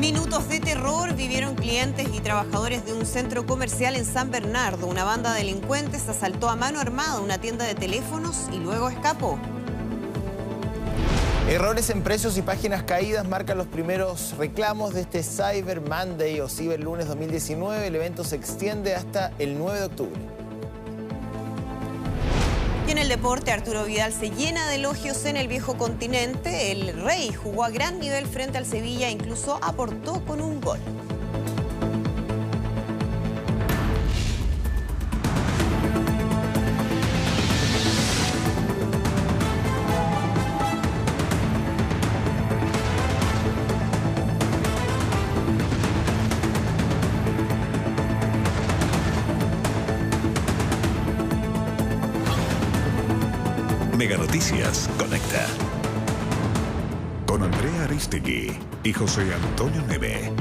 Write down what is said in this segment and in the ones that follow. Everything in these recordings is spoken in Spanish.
Minutos de terror vivieron clientes y trabajadores de un centro comercial en San Bernardo. Una banda de delincuentes asaltó a mano armada una tienda de teléfonos y luego escapó. Errores en precios y páginas caídas marcan los primeros reclamos de este Cyber Monday o Cyber Lunes 2019. El evento se extiende hasta el 9 de octubre. Y en el deporte, Arturo Vidal se llena de elogios en el viejo continente. El Rey jugó a gran nivel frente al Sevilla e incluso aportó con un gol. Mega Noticias Conecta con Andrea Aristegui y José Antonio Neve.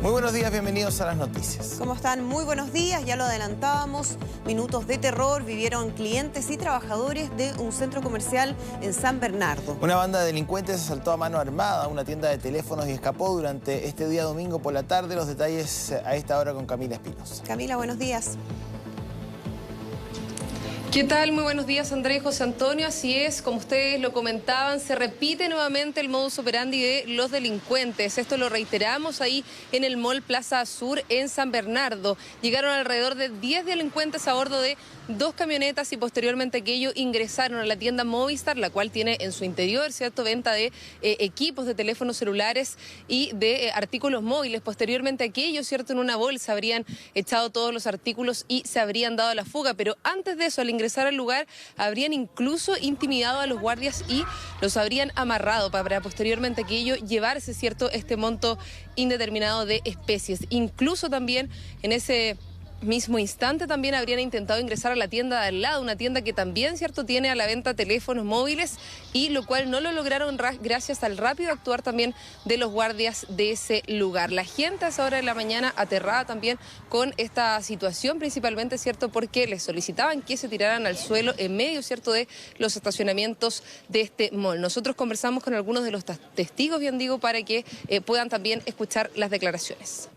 Muy buenos días, bienvenidos a las noticias. ¿Cómo están? Muy buenos días, ya lo adelantábamos. Minutos de terror vivieron clientes y trabajadores de un centro comercial en San Bernardo. Una banda de delincuentes asaltó a mano armada una tienda de teléfonos y escapó durante este día domingo por la tarde. Los detalles a esta hora con Camila Espinosa. Camila, buenos días. ¿Qué tal? Muy buenos días, Andrés y José Antonio. Así es, como ustedes lo comentaban, se repite nuevamente el modus operandi de los delincuentes. Esto lo reiteramos ahí en el Mall Plaza Sur en San Bernardo. Llegaron alrededor de 10 delincuentes a bordo de 2 camionetas y posteriormente aquello ingresaron a la tienda Movistar, la cual tiene en su interior, ¿cierto?, venta de equipos de teléfonos celulares y de artículos móviles. Posteriormente aquello, ¿cierto?, en una bolsa habrían echado todos los artículos y se habrían dado a la fuga. Pero antes de eso, al ingresar al lugar, habrían incluso intimidado a los guardias y los habrían amarrado para posteriormente aquello llevarse, ¿cierto?, este monto indeterminado de especies. Incluso también en ese mismo instante también habrían intentado ingresar a la tienda de al lado, una tienda que también, cierto, tiene a la venta teléfonos móviles, y lo cual no lo lograron gracias al rápido actuar también de los guardias de ese lugar. La gente a esa hora de la mañana aterrada también con esta situación, principalmente, cierto, porque les solicitaban que se tiraran al suelo en medio, cierto, de los estacionamientos de este mall. Nosotros conversamos con algunos de los testigos, bien digo, para que puedan también escuchar las declaraciones.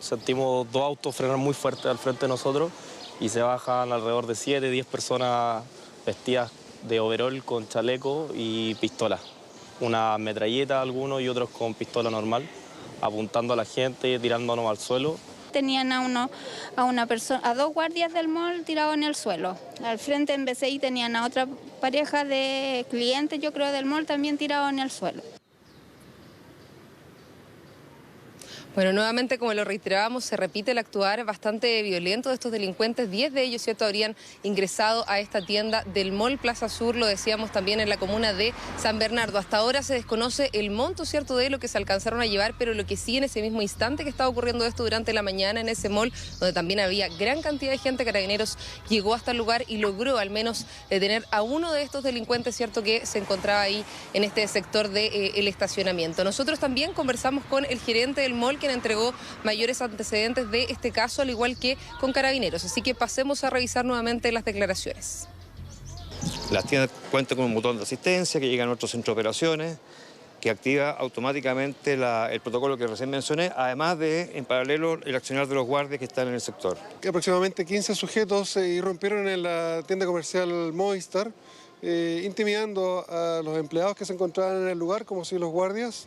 Sentimos 2 autos frenar muy fuerte al frente de nosotros y se bajan alrededor de 7, 10 personas vestidas de overol con chaleco y pistola. Una metralleta algunos y otros con pistola normal, apuntando a la gente, tirándonos al suelo. Tenían a 2 guardias del mall tirados en el suelo. Al frente en BCI tenían a otra pareja de clientes, yo creo, del mall también tirados en el suelo. Bueno, nuevamente, como lo reiterábamos, se repite el actuar bastante violento de estos delincuentes. 10 de ellos, ¿cierto?, habrían ingresado a esta tienda del Mall Plaza Sur, lo decíamos también en la comuna de San Bernardo. Hasta ahora se desconoce el monto, ¿cierto?, de lo que se alcanzaron a llevar, pero lo que sí, en ese mismo instante que estaba ocurriendo esto durante la mañana en ese mall, donde también había gran cantidad de gente, Carabineros llegó hasta el lugar y logró al menos detener a uno de estos delincuentes, ¿cierto?, que se encontraba ahí en este sector del estacionamiento. Nosotros también conversamos con el gerente del mall, quien entregó mayores antecedentes de este caso, al igual que con Carabineros. Así que pasemos a revisar nuevamente las declaraciones. Las tiendas cuentan con un botón de asistencia que llega a nuestro centro de operaciones, que activa automáticamente el protocolo que recién mencioné, además de, en paralelo, el accionar de los guardias que están en el sector. Aproximadamente 15 sujetos irrumpieron en la tienda comercial Movistar, intimidando a los empleados que se encontraban en el lugar, como si los guardias,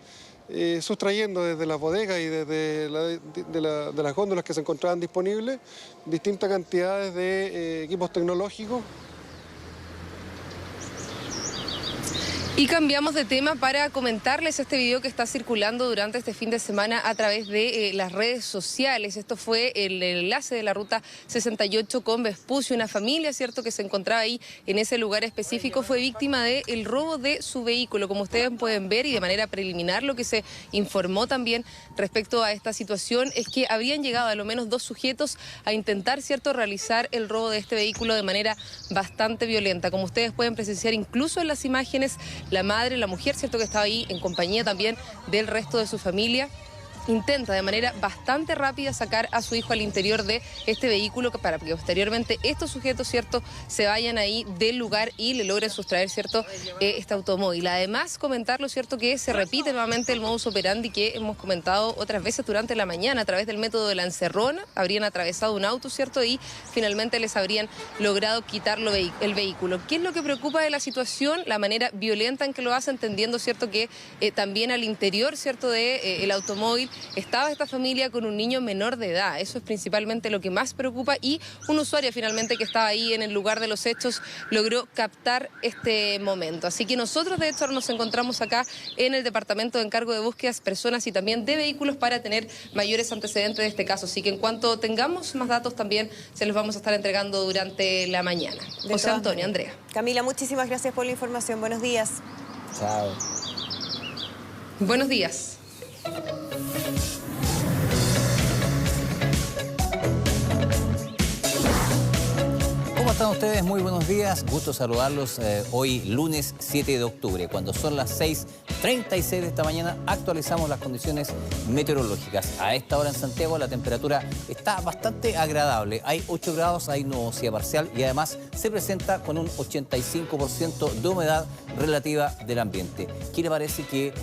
sustrayendo desde las bodegas y desde de las góndolas que se encontraban disponibles distintas cantidades de equipos tecnológicos. Y cambiamos de tema para comentarles este video que está circulando durante este fin de semana a través de las redes sociales. Esto fue el enlace de la ruta 68 con Vespucio. Una familia, ¿cierto?, que se encontraba ahí en ese lugar específico fue víctima del robo de su vehículo. Como ustedes pueden ver, y de manera preliminar, lo que se informó también respecto a esta situación es que habrían llegado a lo menos 2 sujetos a intentar, ¿cierto?, realizar el robo de este vehículo de manera bastante violenta. Como ustedes pueden presenciar incluso en las imágenes, la madre, la mujer, ¿cierto?, que estaba ahí en compañía también del resto de su familia, intenta de manera bastante rápida sacar a su hijo al interior de este vehículo para que posteriormente estos sujetos, ¿cierto?, se vayan ahí del lugar y le logren sustraer, ¿cierto?, este automóvil. Además, comentarlo, ¿cierto?, que se repite nuevamente el modus operandi que hemos comentado otras veces durante la mañana a través del método de la encerrona. Habrían atravesado un auto, ¿cierto?, y finalmente les habrían logrado quitarlo el vehículo. ¿Qué es lo que preocupa de la situación? La manera violenta en que lo hace, entendiendo, ¿cierto?, que también al interior, ¿cierto?, de el automóvil estaba esta familia con un niño menor de edad. Eso es principalmente lo que más preocupa, y un usuario finalmente que estaba ahí en el lugar de los hechos logró captar este momento. Así que nosotros de hecho nos encontramos acá en el Departamento de Encargo de Búsquedas, Personas y también de Vehículos para tener mayores antecedentes de este caso. Así que en cuanto tengamos más datos también se los vamos a estar entregando durante la mañana. José Antonio, Andrea. Camila, muchísimas gracias por la información. Buenos días. Chao. Buenos días. ¿Cómo están ustedes? Muy buenos días. Gusto saludarlos hoy lunes 7 de octubre. Cuando son las 6:36 de esta mañana actualizamos las condiciones meteorológicas. A esta hora en Santiago la temperatura está bastante agradable. Hay 8 grados, hay nubosidad parcial y además se presenta con un 85% de humedad relativa del ambiente. ¿Qué le parece que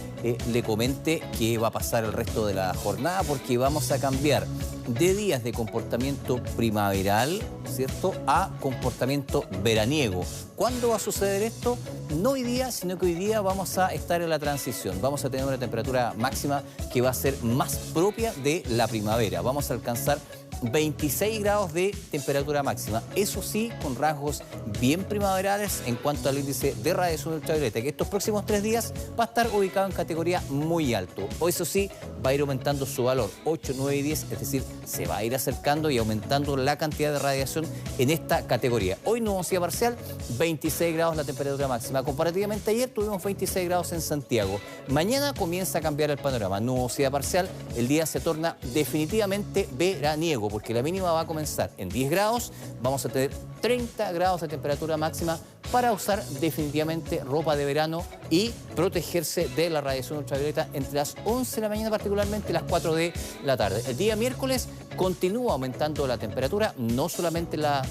le comente qué va a pasar el resto de la jornada? Porque vamos a cambiar de días de comportamiento primaveral, ¿cierto?, a comportamiento veraniego. ¿Cuándo va a suceder esto? No hoy día, sino que hoy día vamos a estar en la transición. Vamos a tener una temperatura máxima que va a ser más propia de la primavera. Vamos a alcanzar 26 grados de temperatura máxima. Eso sí, con rasgos bien primaverales en cuanto al índice de radiación ultravioleta, que estos próximos 3 días va a estar ubicado en categoría muy alto. O eso sí, va a ir aumentando su valor, 8, 9 y 10, es decir, se va a ir acercando y aumentando la cantidad de radiación en esta categoría. Hoy nubosidad parcial, 26 grados la temperatura máxima. Comparativamente ayer tuvimos 26 grados en Santiago. Mañana comienza a cambiar el panorama. Nubosidad parcial, el día se torna definitivamente veraniego, porque la mínima va a comenzar en 10 grados, vamos a tener 30 grados de temperatura máxima para usar definitivamente ropa de verano y protegerse de la radiación ultravioleta entre las 11 de la mañana particularmente y las 4 de la tarde. El día miércoles continúa aumentando la temperatura, no solamente en la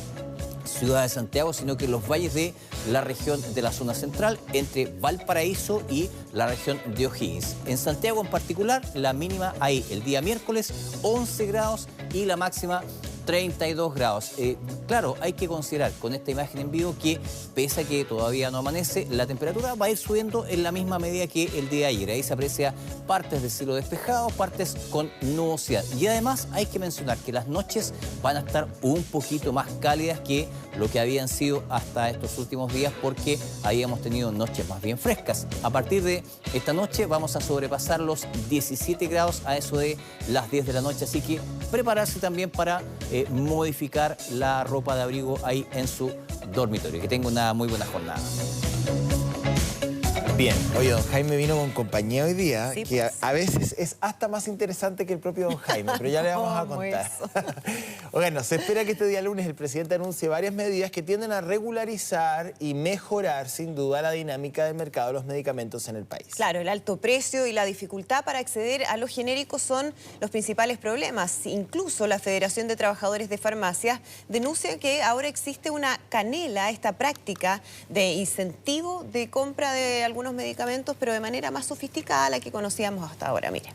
ciudad de Santiago, sino que en los valles de la región de la zona central, entre Valparaíso y la región de O'Higgins. En Santiago en particular, la mínima ahí el día miércoles 11 grados y la máxima 32 grados. Claro, hay que considerar con esta imagen en vivo que, pese a que todavía no amanece, la temperatura va a ir subiendo en la misma medida que el día de ayer. Ahí se aprecia partes de cielo despejado, partes con nubosidad. Y además hay que mencionar que las noches van a estar un poquito más cálidas que lo que habían sido hasta estos últimos días, porque habíamos tenido noches más bien frescas. A partir de esta noche vamos a sobrepasar los 17 grados a eso de las 10 de la noche, así que prepararse también para modificar la ropa de abrigo ahí en su dormitorio. Que tenga una muy buena jornada. Bien, oye, don Jaime vino con compañía hoy día, Sí, que pues. a veces es hasta más interesante que el propio don Jaime, pero ya le vamos a contar. Bueno, se espera que este día lunes el presidente anuncie varias medidas que tienden a regularizar y mejorar sin duda la dinámica del mercado de los medicamentos en el país. Claro, el alto precio y la dificultad para acceder a los genéricos son los principales problemas. Incluso la Federación de Trabajadores de Farmacias denuncia que ahora existe una canela, esta práctica de incentivo de compra de algunos medicamentos, pero de manera más sofisticada a la que conocíamos hasta ahora. Mire.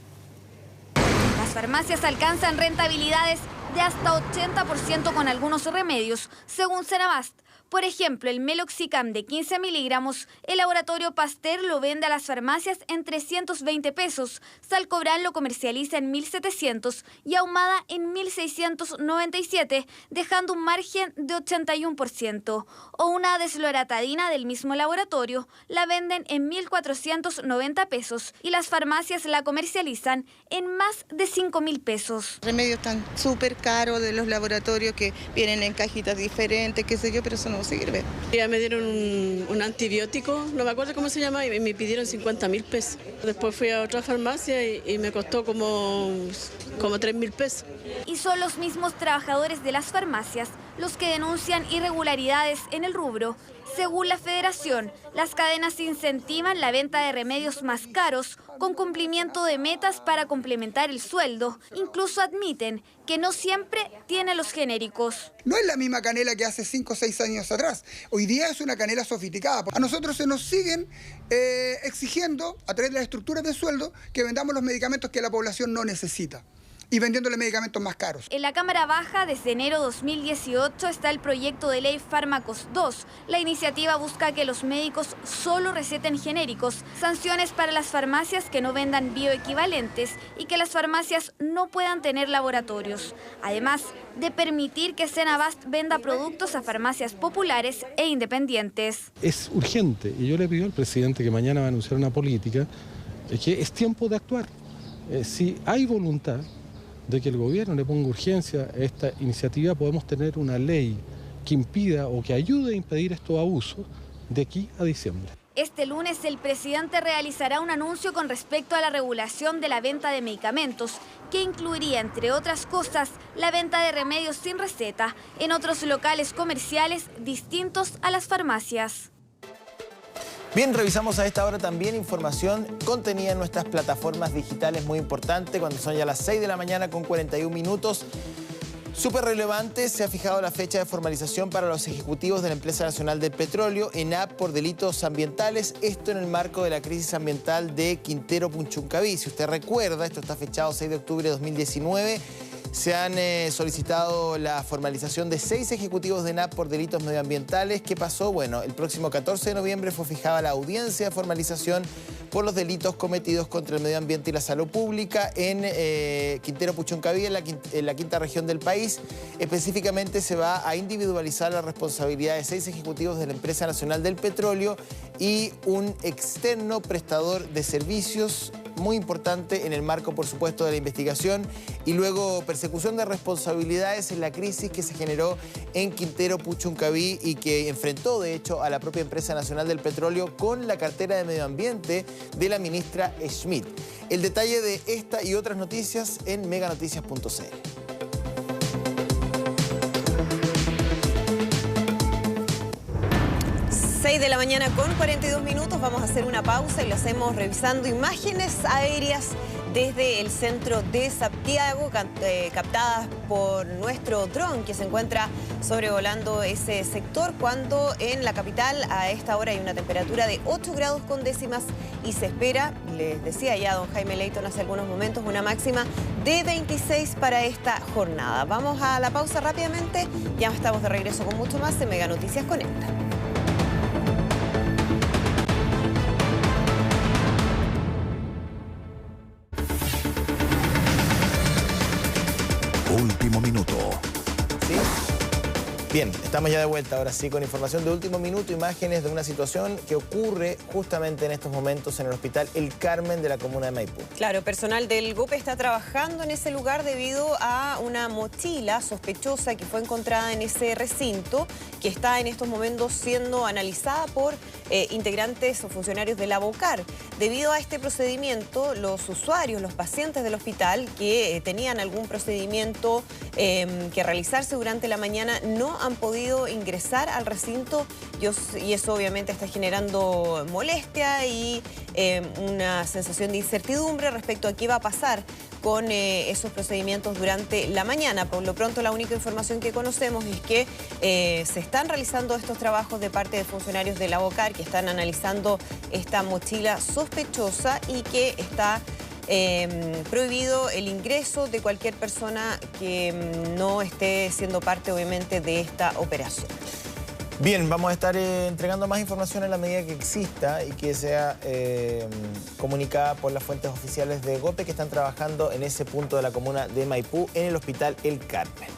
Las farmacias alcanzan rentabilidades de hasta 80% con algunos remedios, según Senabast. Por ejemplo, el Meloxicam de 15 miligramos, el laboratorio Pasteur lo vende a las farmacias en 320 pesos, Salcobran lo comercializa en 1.700 y Ahumada en 1.697, dejando un margen de 81%. O una desloratadina del mismo laboratorio la venden en 1.490 pesos y las farmacias la comercializan en más de 5.000 pesos. Remedios tan súper caros de los laboratorios que vienen en cajitas diferentes, qué sé yo, pero eso no sirve. Ya me dieron un antibiótico, no me acuerdo cómo se llama, y me pidieron 50.000 pesos. Después fui a otra farmacia y me costó como 3.000 pesos. Y son los mismos trabajadores de las farmacias los que denuncian irregularidades en el rubro. Según la Federación, las cadenas incentivan la venta de remedios más caros con cumplimiento de metas para complementar el sueldo. Incluso admiten que no siempre tiene los genéricos. No es la misma canela que hace 5 o 6 años atrás. Hoy día es una canela sofisticada. A nosotros se nos siguen exigiendo, a través de las estructuras de sueldo, que vendamos los medicamentos que la población no necesita y vendiéndole medicamentos más caros. En la Cámara Baja, desde enero 2018, está el proyecto de ley Fármacos 2. La iniciativa busca que los médicos solo receten genéricos, sanciones para las farmacias que no vendan bioequivalentes y que las farmacias no puedan tener laboratorios. Además de permitir que Senabast venda productos a farmacias populares e independientes. Es urgente y yo le pido al presidente que mañana va a anunciar una política que es tiempo de actuar. Si hay voluntad de que el gobierno le ponga urgencia a esta iniciativa, podemos tener una ley que impida o que ayude a impedir estos abusos de aquí a diciembre. Este lunes el presidente realizará un anuncio con respecto a la regulación de la venta de medicamentos, que incluiría, entre otras cosas, la venta de remedios sin receta en otros locales comerciales distintos a las farmacias. Bien, revisamos a esta hora también información contenida en nuestras plataformas digitales, muy importante, cuando son ya las 6 de la mañana con 41 minutos. Súper relevante, se ha fijado la fecha de formalización para los ejecutivos de la Empresa Nacional del Petróleo, ENAP, por delitos ambientales. Esto en el marco de la crisis ambiental de Quintero Puchuncaví. Si usted recuerda, esto está fechado 6 de octubre de 2019. Se han solicitado la formalización de 6 ejecutivos de ENAP por delitos medioambientales. ¿Qué pasó? Bueno, el próximo 14 de noviembre fue fijada la audiencia de formalización por los delitos cometidos contra el medio ambiente y la salud pública en Quintero Puchuncaví, en la quinta región del país. Específicamente se va a individualizar la responsabilidad de 6 ejecutivos de la Empresa Nacional del Petróleo y un externo prestador de servicios, muy importante en el marco, por supuesto, de la investigación, y luego persecución de responsabilidades en la crisis que se generó en Quintero Puchuncaví y que enfrentó, de hecho, a la propia Empresa Nacional del Petróleo con la cartera de Medio Ambiente de la ministra Schmidt. El detalle de esta y otras noticias en meganoticias.cl. 6 de la mañana con 42 minutos, vamos a hacer una pausa y lo hacemos revisando imágenes aéreas desde el centro de Santiago, captadas por nuestro dron que se encuentra sobrevolando ese sector, cuando en la capital a esta hora hay una temperatura de 8 grados con décimas y se espera, les decía ya don Jaime Leighton hace algunos momentos, una máxima de 26 para esta jornada. Vamos a la pausa rápidamente, ya estamos de regreso con mucho más en Mega Noticias Conecta. Último minuto. ¿Sí? Bien, estamos ya de vuelta ahora sí con información de último minuto, imágenes de una situación que ocurre justamente en estos momentos en el Hospital El Carmen de la comuna de Maipú. Claro, personal del GOPE está trabajando en ese lugar debido a una mochila sospechosa que fue encontrada en ese recinto, que está en estos momentos siendo analizada por integrantes o funcionarios de la BOCAR. Debido a este procedimiento, los usuarios, los pacientes del hospital que tenían algún procedimiento que realizarse durante la mañana no han podido ingresar al recinto y eso obviamente está generando molestia y una sensación de incertidumbre respecto a qué va a pasar con esos procedimientos durante la mañana. Por lo pronto, la única información que conocemos es que se están realizando estos trabajos de parte de funcionarios de la BOCAR que están analizando esta mochila sospechosa y que está prohibido el ingreso de cualquier persona que no esté siendo parte, obviamente, de esta operación. Bien, vamos a estar entregando más información en la medida que exista y que sea comunicada por las fuentes oficiales de GOPE que están trabajando en ese punto de la comuna de Maipú, en el Hospital El Carmen.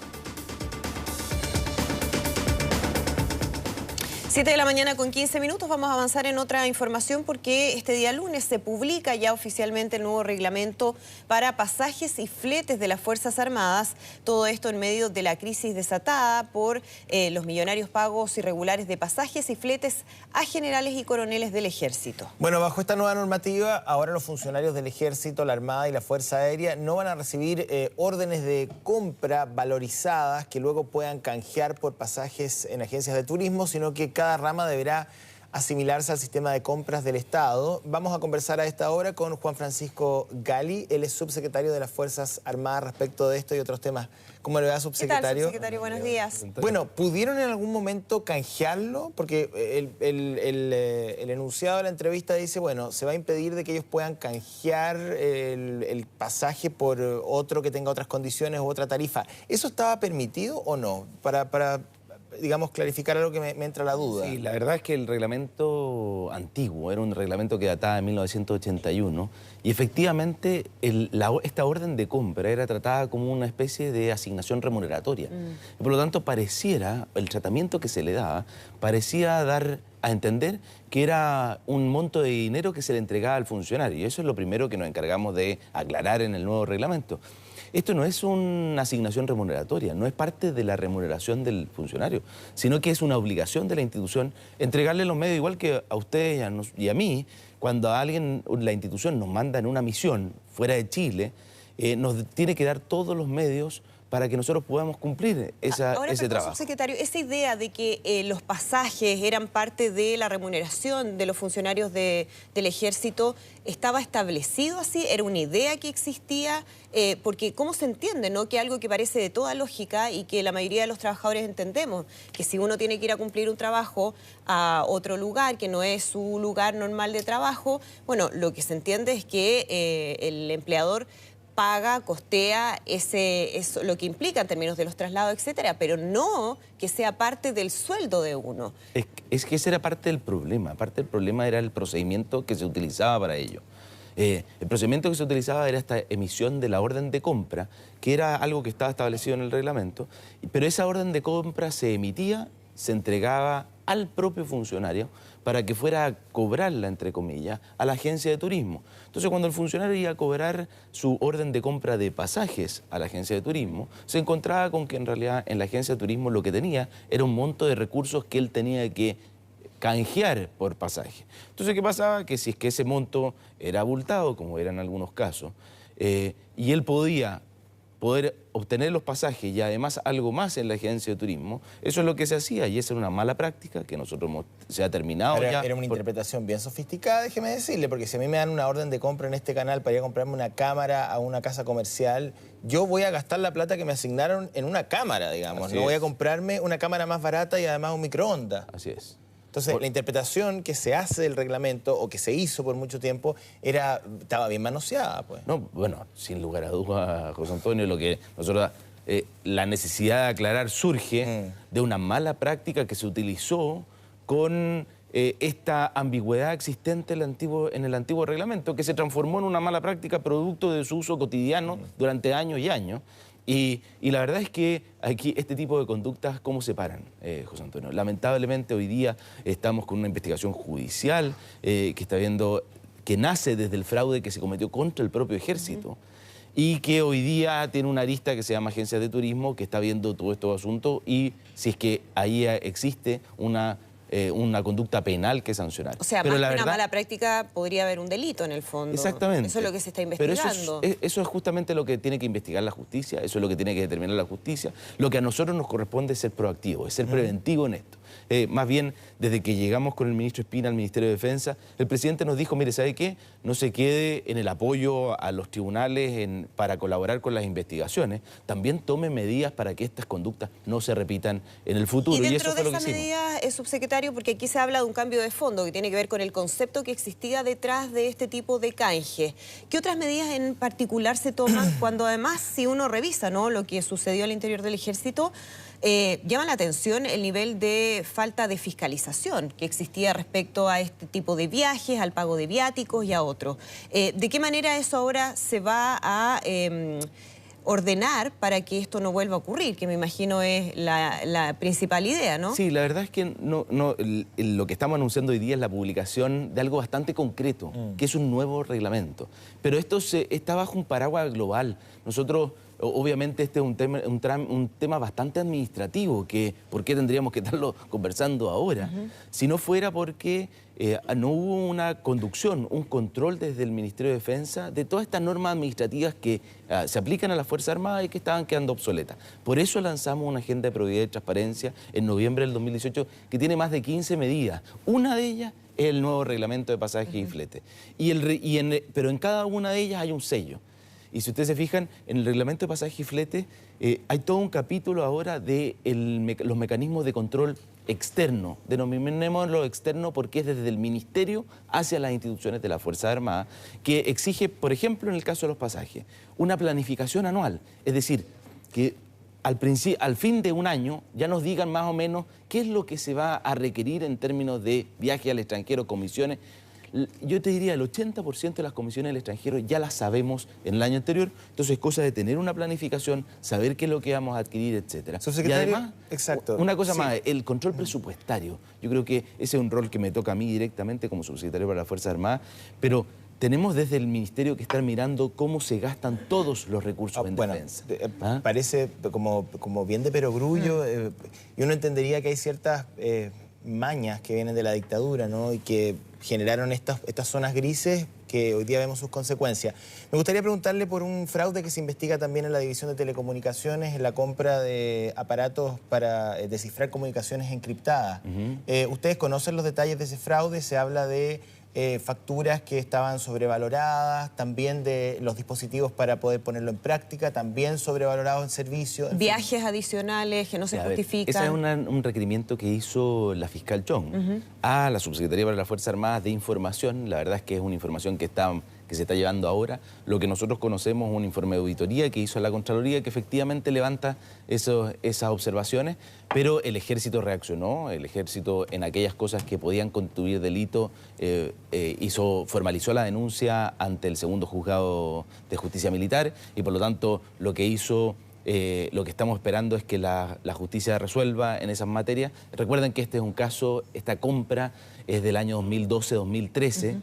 7 de la mañana con 15 minutos, vamos a avanzar en otra información porque este día lunes se publica ya oficialmente el nuevo reglamento para pasajes y fletes de las Fuerzas Armadas. Todo esto en medio de la crisis desatada por los millonarios pagos irregulares de pasajes y fletes a generales y coroneles del Ejército. Bueno, bajo esta nueva normativa, ahora los funcionarios del Ejército, la Armada y la Fuerza Aérea no van a recibir órdenes de compra valorizadas que luego puedan canjear por pasajes en agencias de turismo, sino que cada rama deberá asimilarse al sistema de compras del Estado. Vamos a conversar a esta hora con Juan Francisco Gali, él es subsecretario de las Fuerzas Armadas respecto de esto y otros temas. ¿Cómo le va, subsecretario? ¿Qué tal, subsecretario? Buenos días. Bueno, ¿pudieron en algún momento canjearlo? Porque el enunciado de la entrevista dice, bueno, se va a impedir de que ellos puedan canjear el pasaje por otro que tenga otras condiciones u otra tarifa. ¿Eso estaba permitido o no? Para digamos, clarificar algo que me entra la duda. Sí, la verdad es que el reglamento antiguo era un reglamento que databa de 1981 y efectivamente esta orden de compra era tratada como una especie de asignación remuneratoria. Y por lo tanto pareciera, el tratamiento que se le daba, parecía dar a entender que era un monto de dinero que se le entregaba al funcionario. Y eso es lo primero que nos encargamos de aclarar en el nuevo reglamento. Esto no es una asignación remuneratoria, no es parte de la remuneración del funcionario, sino que es una obligación de la institución entregarle los medios, igual que a ustedes y a mí, cuando a alguien, la institución nos manda en una misión fuera de Chile, nos tiene que dar todos los medios para que nosotros podamos cumplir ese trabajo. Subsecretario, esa idea de que los pasajes eran parte de la remuneración de los funcionarios del Ejército, ¿estaba establecido así? ¿Era una idea que existía? Porque ¿cómo se entiende, no? Que algo que parece de toda lógica y que la mayoría de los trabajadores entendemos, que si uno tiene que ir a cumplir un trabajo a otro lugar, que no es su lugar normal de trabajo, bueno, lo que se entiende es que el empleador paga, costea eso, lo que implica en términos de los traslados, etcétera, pero no que sea parte del sueldo de uno. Es que ese era parte del problema. Parte del problema era el procedimiento que se utilizaba para ello. El procedimiento que se utilizaba era esta emisión de la orden de compra, que era algo que estaba establecido en el reglamento, pero esa orden de compra se emitía, se entregaba al propio funcionario para que fuera a cobrarla, entre comillas, a la agencia de turismo. Entonces, cuando el funcionario iba a cobrar su orden de compra de pasajes a la agencia de turismo, se encontraba con que en realidad en la agencia de turismo lo que tenía era un monto de recursos que él tenía que canjear por pasaje. Entonces, ¿qué pasaba? Que si es que ese monto era abultado, como era en algunos casos, y él poder obtener los pasajes y además algo más en la agencia de turismo, eso es lo que se hacía y esa era una mala práctica que nosotros se ha terminado ya. Era una interpretación bien sofisticada, déjeme decirle, porque si a mí me dan una orden de compra en este canal para ir a comprarme una cámara a una casa comercial, yo voy a gastar la plata que me asignaron en una cámara, digamos. No voy a comprarme una cámara más barata y además un microondas. Así es. Entonces, la interpretación que se hace del reglamento, o que se hizo por mucho tiempo, estaba bien manoseada, pues. No, bueno, sin lugar a dudas, José Antonio, lo que nosotros... la necesidad de aclarar surge de una mala práctica que se utilizó con esta ambigüedad existente en el antiguo reglamento, que se transformó en una mala práctica producto de su uso cotidiano durante años y años. Y la verdad es que aquí este tipo de conductas, ¿cómo se paran, José Antonio? Lamentablemente hoy día estamos con una investigación judicial que está viendo, que nace desde el fraude que se cometió contra el propio Ejército y que hoy día tiene una arista que se llama Agencias de Turismo, que está viendo todo estos asuntos y si es que ahí existe una conducta penal que sancionar. O sea, pero más que una mala práctica podría haber un delito en el fondo. Exactamente. Eso es lo que se está investigando. Pero eso es justamente lo que tiene que investigar la justicia, eso es lo que tiene que determinar la justicia. Lo que a nosotros nos corresponde es ser proactivo, es ser preventivo en esto. Más bien, desde que llegamos con el ministro Espina al Ministerio de Defensa, el presidente nos dijo, mire, ¿sabe qué? No se quede en el apoyo a los tribunales para colaborar con las investigaciones, también tome medidas para que estas conductas no se repitan en el futuro. Y dentro de esa medida, subsecretario, porque aquí se habla de un cambio de fondo que tiene que ver con el concepto que existía detrás de este tipo de canje. ¿Qué otras medidas en particular se toman cuando además, si uno revisa, ¿no?, lo que sucedió al interior del Ejército, llama la atención el nivel de falta de fiscalización que existía respecto a este tipo de viajes, al pago de viáticos y a otros? ¿De qué manera eso ahora se va a ordenar para que esto no vuelva a ocurrir, que me imagino es la principal idea, ¿no? Sí, la verdad es que lo que estamos anunciando hoy día es la publicación de algo bastante concreto, que es un nuevo reglamento. Pero esto está bajo un paraguas global. Nosotros, obviamente, este es un tema bastante administrativo, que ¿por qué tendríamos que estarlo conversando ahora? Si no fuera porque no hubo una conducción, un control desde el Ministerio de Defensa de todas estas normas administrativas que se aplican a las Fuerzas Armadas y que estaban quedando obsoletas. Por eso lanzamos una agenda de probidad y transparencia en noviembre del 2018 que tiene más de 15 medidas. Una de ellas es el nuevo reglamento de pasajes y flete. Pero en cada una de ellas hay un sello. Y si ustedes se fijan, en el reglamento de pasaje y flete hay todo un capítulo ahora de los mecanismos de control externo. Denominémoslo externo porque es desde el Ministerio hacia las instituciones de las Fuerzas Armadas, que exige, por ejemplo, en el caso de los pasajes, una planificación anual. Es decir, que al fin de un año ya nos digan más o menos qué es lo que se va a requerir en términos de viaje al extranjero, comisiones. Yo te diría, el 80% de las comisiones del extranjero ya las sabemos en el año anterior, entonces es cosa de tener una planificación, saber qué es lo que vamos a adquirir, etc. Y además, una cosa más, el control presupuestario. Yo creo que ese es un rol que me toca a mí directamente como subsecretario para las Fuerzas Armadas, pero tenemos desde el Ministerio que estar mirando cómo se gastan todos los recursos en defensa. Parece como bien de perogrullo, y uno entendería que hay ciertas mañas que vienen de la dictadura, ¿no? Y que generaron estas zonas grises que hoy día vemos sus consecuencias. Me gustaría preguntarle por un fraude que se investiga también en la División de Telecomunicaciones, en la compra de aparatos para descifrar comunicaciones encriptadas. ¿Ustedes conocen los detalles de ese fraude? Se habla de facturas que estaban sobrevaloradas, también de los dispositivos para poder ponerlo en práctica, también sobrevalorados en servicio. Viajes adicionales que no se justifican. Ese es un requerimiento que hizo la fiscal Chong a la Subsecretaría para las Fuerzas Armadas de información. La verdad es que es una información que se está llevando ahora. Lo que nosotros conocemos es un informe de auditoría que hizo la Contraloría que efectivamente levanta esas observaciones, pero el Ejército reaccionó. El Ejército, en aquellas cosas que podían constituir delito, formalizó la denuncia ante el segundo juzgado de justicia militar y por lo tanto lo que estamos esperando es que la justicia resuelva en esas materias. Recuerden que este es un caso, esta compra es del año 2012-2013.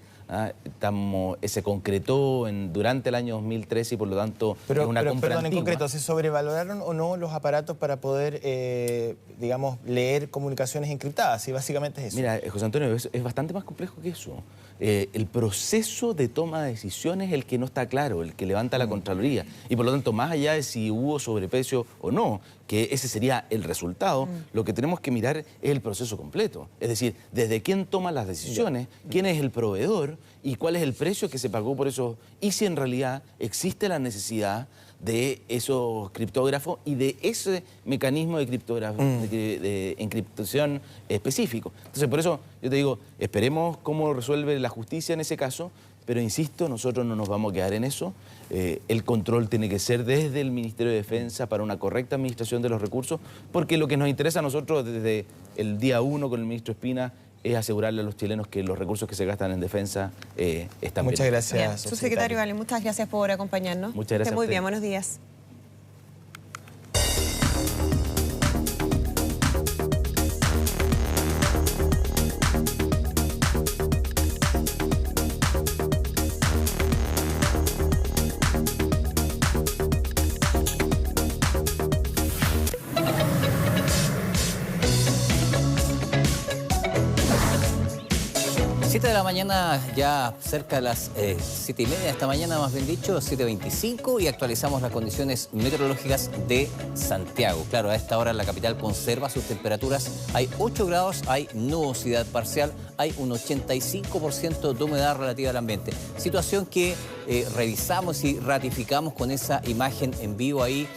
Se concretó durante el año 2013 y por lo tanto es una compra perdón, antigua. en concreto, ¿se sobrevaloraron o no los aparatos para poder, digamos, leer comunicaciones encriptadas? Sí, básicamente es eso. Mira, José Antonio, es bastante más complejo que eso. El proceso de toma de decisiones es el que no está claro, el que levanta la Contraloría. Y por lo tanto, más allá de si hubo sobreprecio o no, que ese sería el resultado, lo que tenemos que mirar es el proceso completo. Es decir, desde quién toma las decisiones, quién es el proveedor y cuál es el precio que se pagó por eso. Y si en realidad existe la necesidad de esos criptógrafos y de ese mecanismo de encriptación específico. Entonces, por eso yo te digo, esperemos cómo resuelve la justicia en ese caso, pero insisto, nosotros no nos vamos a quedar en eso. El control tiene que ser desde el Ministerio de Defensa para una correcta administración de los recursos, porque lo que nos interesa a nosotros desde el día 1 con el ministro Espina es asegurarle a los chilenos que los recursos que se gastan en defensa están bien. Muchas gracias, subsecretario Gale, muchas gracias por acompañarnos. Muchas gracias. Muy bien, buenos días. De la mañana, ya cerca de las 7:30 de esta mañana, más bien dicho, 7:25, y actualizamos las condiciones meteorológicas de Santiago. Claro, a esta hora la capital conserva sus temperaturas. Hay 8 grados, hay nubosidad parcial, hay un 85% de humedad relativa al ambiente. Situación que revisamos y ratificamos con esa imagen en vivo ahí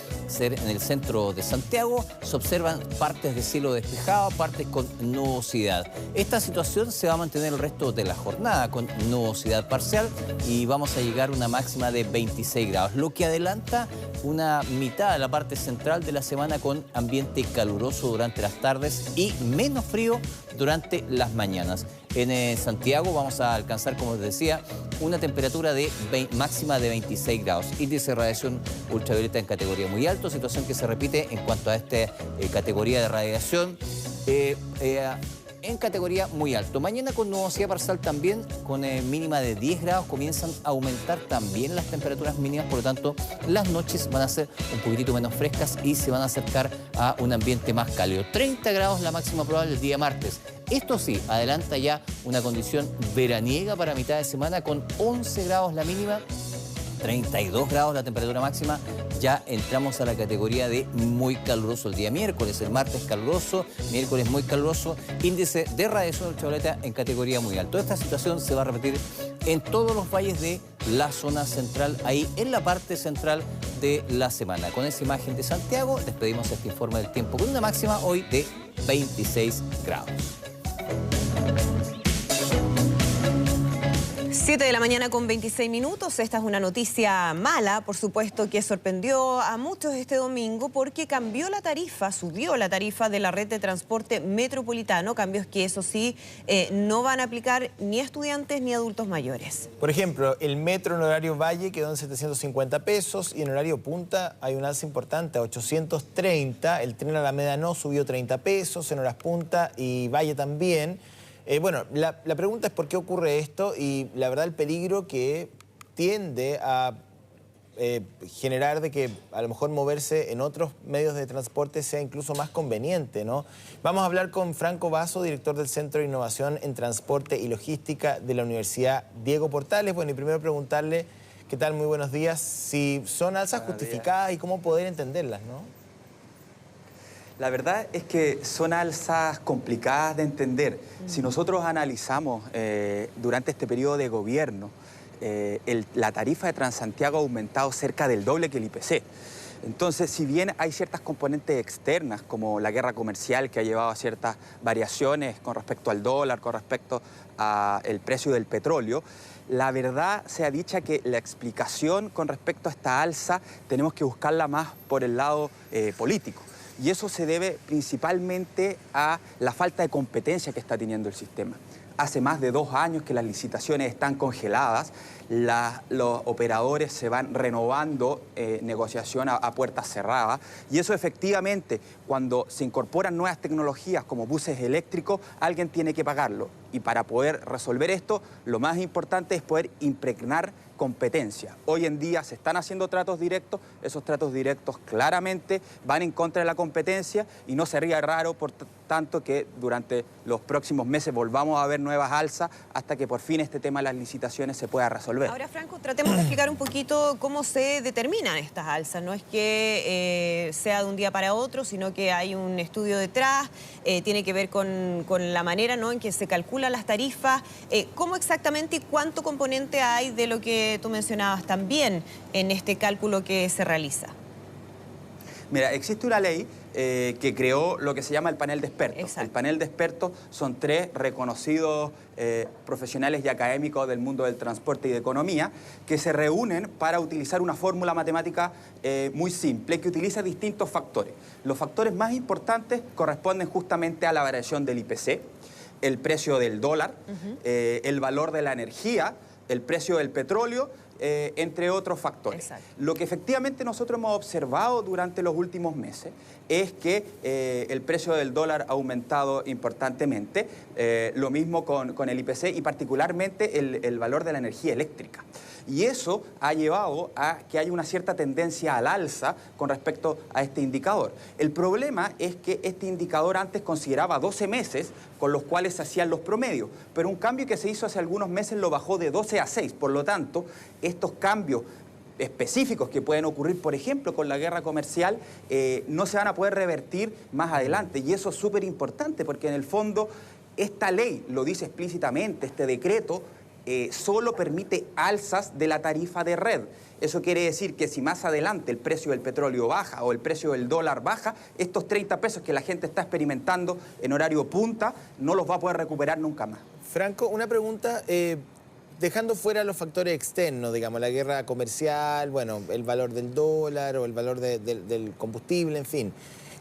en el centro de Santiago. Se observan partes de cielo despejado, partes con nubosidad. Esta situación se va a mantener el resto de la jornada con nubosidad parcial y vamos a llegar a una máxima de 26 grados, lo que adelanta una mitad de la parte central de la semana con ambiente caluroso durante las tardes y menos frío durante las mañanas. En Santiago vamos a alcanzar, como les decía, una temperatura máxima de 26 grados. Índice de radiación ultravioleta en categoría muy alto, situación que se repite en cuanto a esta categoría de radiación. En categoría muy alto. Mañana con nubosidad parcial también, con mínima de 10 grados, comienzan a aumentar también las temperaturas mínimas, por lo tanto las noches van a ser un poquitito menos frescas y se van a acercar a un ambiente más cálido. 30 grados la máxima probable el día martes. Esto sí, adelanta ya una condición veraniega para mitad de semana con 11 grados la mínima, 32 grados la temperatura máxima. Ya entramos a la categoría de muy caluroso el día miércoles. El martes caluroso, miércoles muy caluroso. Índice de radiación ultravioleta en categoría muy alto. Esta situación se va a repetir en todos los valles de la zona central, ahí en la parte central de la semana. Con esa imagen de Santiago, despedimos este informe del tiempo con una máxima hoy de 26 grados. 7 de la mañana con 26 minutos. Esta es una noticia mala, por supuesto, que sorprendió a muchos este domingo porque subió la tarifa de la red de transporte metropolitano, cambios que eso sí no van a aplicar ni a estudiantes ni a adultos mayores. Por ejemplo, el metro en horario valle quedó en 750 pesos y en horario punta hay un alza importante a 830. El tren Alameda no subió 30 pesos, en horas punta y valle también. Bueno, la pregunta es por qué ocurre esto y la verdad el peligro que tiende a generar de que a lo mejor moverse en otros medios de transporte sea incluso más conveniente, ¿no? Vamos a hablar con Franco Basso, director del Centro de Innovación en Transporte y Logística de la Universidad Diego Portales. Bueno, y primero preguntarle, ¿qué tal? Muy buenos días. Si son alzas justificadas y cómo poder entenderlas, ¿no? La verdad es que son alzas complicadas de entender. Si nosotros analizamos durante este periodo de gobierno, la tarifa de Transantiago ha aumentado cerca del doble que el IPC. Entonces, si bien hay ciertas componentes externas, como la guerra comercial que ha llevado a ciertas variaciones con respecto al dólar, con respecto al precio del petróleo, la verdad sea dicha que la explicación con respecto a esta alza tenemos que buscarla más por el lado político. Y eso se debe principalmente a la falta de competencia que está teniendo el sistema. Hace más de 2 años que las licitaciones están congeladas, los operadores se van renovando negociación a puertas cerradas y eso efectivamente, cuando se incorporan nuevas tecnologías como buses eléctricos, alguien tiene que pagarlo. Y para poder resolver esto, lo más importante es poder impregnar competencia. Hoy en día se están haciendo tratos directos, esos tratos directos claramente van en contra de la competencia y no sería raro, por tanto, que durante los próximos meses volvamos a ver nuevas alzas hasta que por fin este tema de las licitaciones se pueda resolver. Ahora, Franco, tratemos de explicar un poquito cómo se determinan estas alzas. No es que sea de un día para otro, sino que hay un estudio detrás, tiene que ver con la manera, ¿no?, en que se calculan las tarifas. ¿Cómo exactamente y cuánto componente hay de lo que tú mencionabas también en este cálculo que se realiza? Mira, existe una ley que creó lo que se llama el panel de expertos. Exacto. El panel de expertos son 3 reconocidos profesionales y académicos del mundo del transporte y de economía que se reúnen para utilizar una fórmula matemática muy simple que utiliza distintos factores. Los factores más importantes corresponden justamente a la variación del IPC, el precio del dólar, el valor de la energía, el precio del petróleo, entre otros factores. Exacto. Lo que efectivamente nosotros hemos observado durante los últimos meses es que el precio del dólar ha aumentado importantemente, lo mismo con el IPC y particularmente el valor de la energía eléctrica. Y eso ha llevado a que haya una cierta tendencia al alza con respecto a este indicador. El problema es que este indicador antes consideraba 12 meses con los cuales se hacían los promedios, pero un cambio que se hizo hace algunos meses lo bajó de 12 a 6. Por lo tanto, estos cambios específicos que pueden ocurrir, por ejemplo, con la guerra comercial, no se van a poder revertir más adelante. Y eso es súper importante porque en el fondo esta ley lo dice explícitamente, este decreto solo permite alzas de la tarifa de red. Eso quiere decir que si más adelante el precio del petróleo baja o el precio del dólar baja, estos 30 pesos que la gente está experimentando en horario punta no los va a poder recuperar nunca más. Franco, una pregunta, dejando fuera los factores externos, digamos, la guerra comercial, bueno, el valor del dólar o el valor del combustible, en fin.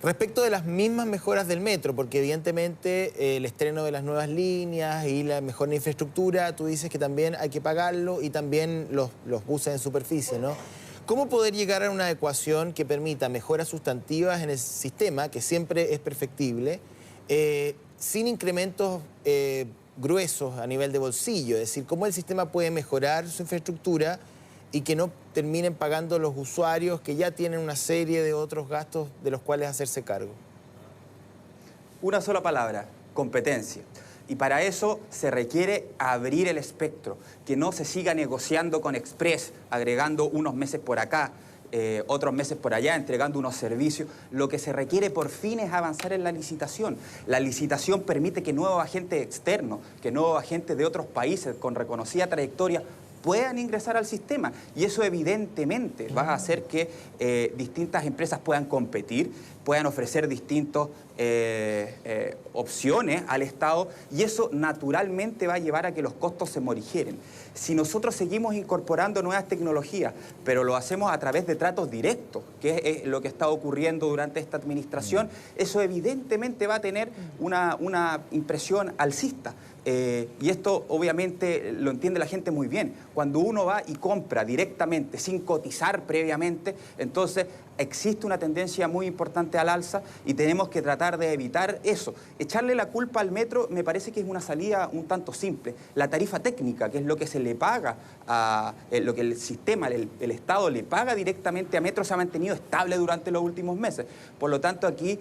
Respecto de las mismas mejoras del metro, porque evidentemente el estreno de las nuevas líneas y la mejor infraestructura, tú dices que también hay que pagarlo y también los buses en superficie, ¿no? ¿Cómo poder llegar a una ecuación que permita mejoras sustantivas en el sistema, que siempre es perfectible, sin incrementos gruesos a nivel de bolsillo? Es decir, ¿cómo el sistema puede mejorar su infraestructura y que no terminen pagando los usuarios que ya tienen una serie de otros gastos de los cuales hacerse cargo? Una sola palabra: competencia. Y para eso se requiere abrir el espectro, que no se siga negociando con Express, agregando unos meses por acá, otros meses por allá, entregando unos servicios. Lo que se requiere por fin es avanzar en la licitación. La licitación permite que nuevos agentes externos, que nuevos agentes de otros países con reconocida trayectoria puedan ingresar al sistema, y eso evidentemente va a hacer que distintas empresas puedan competir, puedan ofrecer distintas opciones al Estado, y eso naturalmente va a llevar a que los costos se morigeren. Si nosotros seguimos incorporando nuevas tecnologías, pero lo hacemos a través de tratos directos, que es lo que está ocurriendo durante esta administración, eso evidentemente va a tener una impresión alcista. Y esto obviamente lo entiende la gente muy bien. Cuando uno va y compra directamente, sin cotizar previamente, entonces existe una tendencia muy importante al alza y tenemos que tratar de evitar eso. Echarle la culpa al metro me parece que es una salida un tanto simple. La tarifa técnica, que es lo que se le paga, lo que el sistema, el Estado le paga directamente a Metro, se ha mantenido estable durante los últimos meses. Por lo tanto, aquí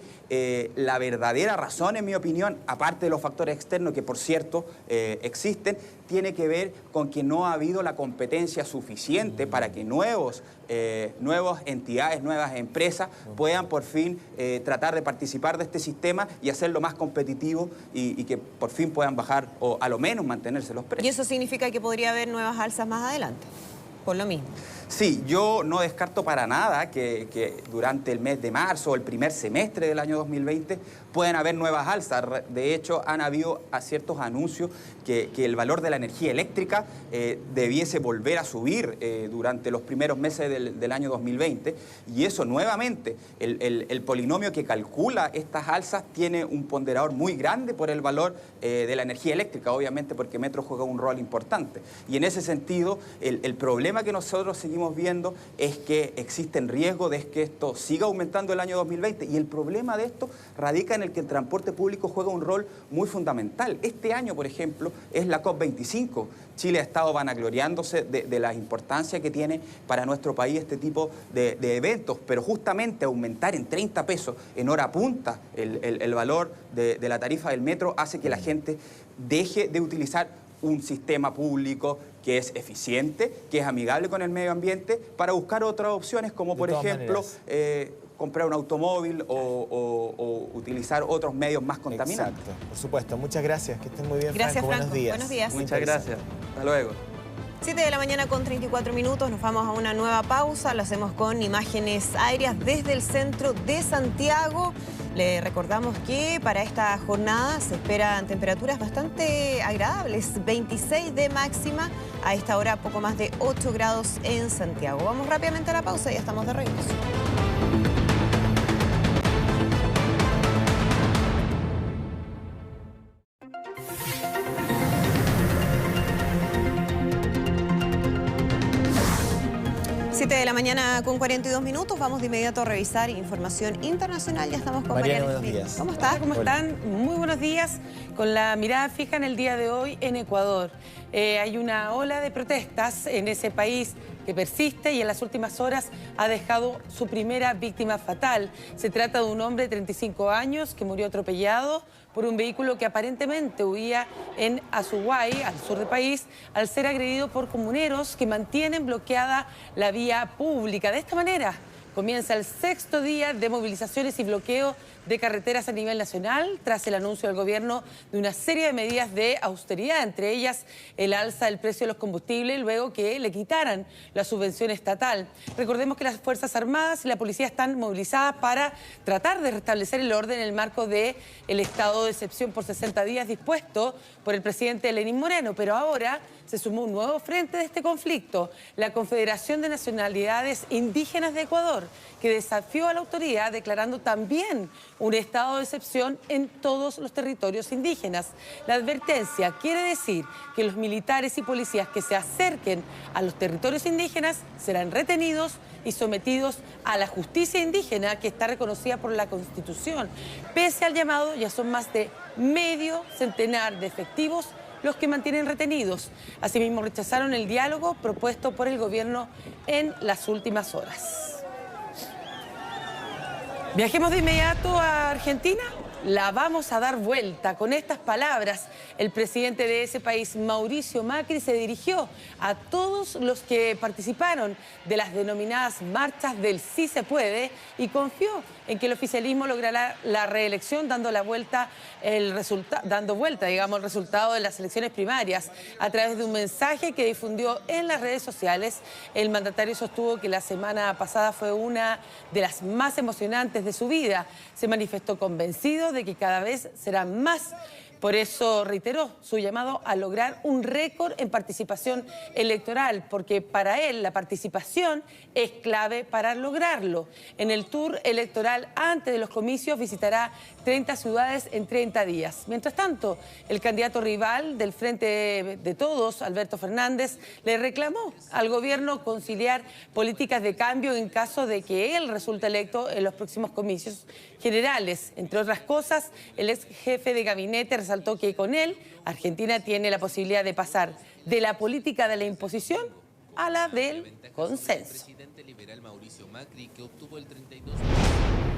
la verdadera razón, en mi opinión, aparte de los factores externos, que por cierto existen, tiene que ver con que no ha habido la competencia suficiente para que nuevas entidades, nuevas empresas puedan por fin tratar de participar de este sistema y hacerlo más competitivo y que por fin puedan bajar o a lo menos mantenerse los precios. ¿Y eso significa que podría haber nuevas alzas más adelante? Por lo mismo. Sí, yo no descarto para nada que durante el mes de marzo o el primer semestre del año 2020 puedan haber nuevas alzas. De hecho, han habido ciertos anuncios que el valor de la energía eléctrica debiese volver a subir durante los primeros meses del año 2020. Y eso nuevamente, el polinomio que calcula estas alzas tiene un ponderador muy grande por el valor de la energía eléctrica, obviamente porque Metro juega un rol importante. Y en ese sentido, el problema que nosotros seguimos viendo es que existen riesgos de que esto siga aumentando el año 2020, y el problema de esto radica en el que el transporte público juega un rol muy fundamental. Este año, por ejemplo, es la COP25. Chile ha estado vanagloriándose de la importancia que tiene para nuestro país este tipo de eventos, pero justamente aumentar en 30 pesos en hora punta el valor de la tarifa del metro hace que la gente deje de utilizar un sistema público que es eficiente, que es amigable con el medio ambiente, para buscar otras opciones como, por ejemplo, comprar un automóvil o utilizar otros medios más contaminantes. Exacto, por supuesto. Muchas gracias. Que estén muy bien, gracias, Franco. Buenos días. Buenos días. Muchas gracias. Hasta luego. 7 de la mañana con 34 minutos, nos vamos a una nueva pausa, lo hacemos con imágenes aéreas desde el centro de Santiago. Le recordamos que para esta jornada se esperan temperaturas bastante agradables, 26 de máxima, a esta hora poco más de 8 grados en Santiago. Vamos rápidamente a la pausa y ya estamos de regreso. De la mañana con 42 minutos, vamos de inmediato a revisar información internacional. Ya estamos con Mariana. Buenos días. ¿Cómo estás? ¿Cómo están? Muy buenos días. Con la mirada fija en el día de hoy en Ecuador. Hay una ola de protestas en ese país que persiste y en las últimas horas ha dejado su primera víctima fatal. Se trata de un hombre de 35 años que murió atropellado por un vehículo que aparentemente huía en Azuguay, al sur del país, al ser agredido por comuneros que mantienen bloqueada la vía pública. De esta manera comienza el 6º día de movilizaciones y bloqueo de carreteras a nivel nacional tras el anuncio del gobierno de una serie de medidas de austeridad, entre ellas el alza del precio de los combustibles, luego que le quitaran la subvención estatal. Recordemos que las Fuerzas Armadas y la policía están movilizadas para tratar de restablecer el orden en el marco del estado de excepción por 60 días dispuesto por el presidente Lenín Moreno, pero ahora se sumó un nuevo frente de este conflicto, la Confederación de Nacionalidades Indígenas de Ecuador, que desafió a la autoridad declarando también un estado de excepción en todos los territorios indígenas. La advertencia quiere decir que los militares y policías que se acerquen a los territorios indígenas serán retenidos y sometidos a la justicia indígena que está reconocida por la Constitución. Pese al llamado, ya son más de medio centenar de efectivos los que mantienen retenidos. Asimismo, rechazaron el diálogo propuesto por el gobierno en las últimas horas. Viajemos de inmediato a Argentina. La vamos a dar vuelta. Con estas palabras, el presidente de ese país, Mauricio Macri, se dirigió a todos los que participaron de las denominadas marchas del Sí se puede y confió en que el oficialismo logrará la reelección dando vuelta el resultado de las elecciones primarias. A través de un mensaje que difundió en las redes sociales, el mandatario sostuvo que la semana pasada fue una de las más emocionantes de su vida. Se manifestó convencido de que cada vez serán más. Por eso reiteró su llamado a lograr un récord en participación electoral, porque para él la participación es clave para lograrlo. En el tour electoral antes de los comicios visitará 30 ciudades en 30 días. Mientras tanto, el candidato rival del Frente de Todos, Alberto Fernández, le reclamó al gobierno conciliar políticas de cambio en caso de que él resulte electo en los próximos comicios generales. Entre otras cosas, el ex jefe de gabinete resaltó que con él Argentina tiene la posibilidad de pasar de la política de la imposición a la del consenso.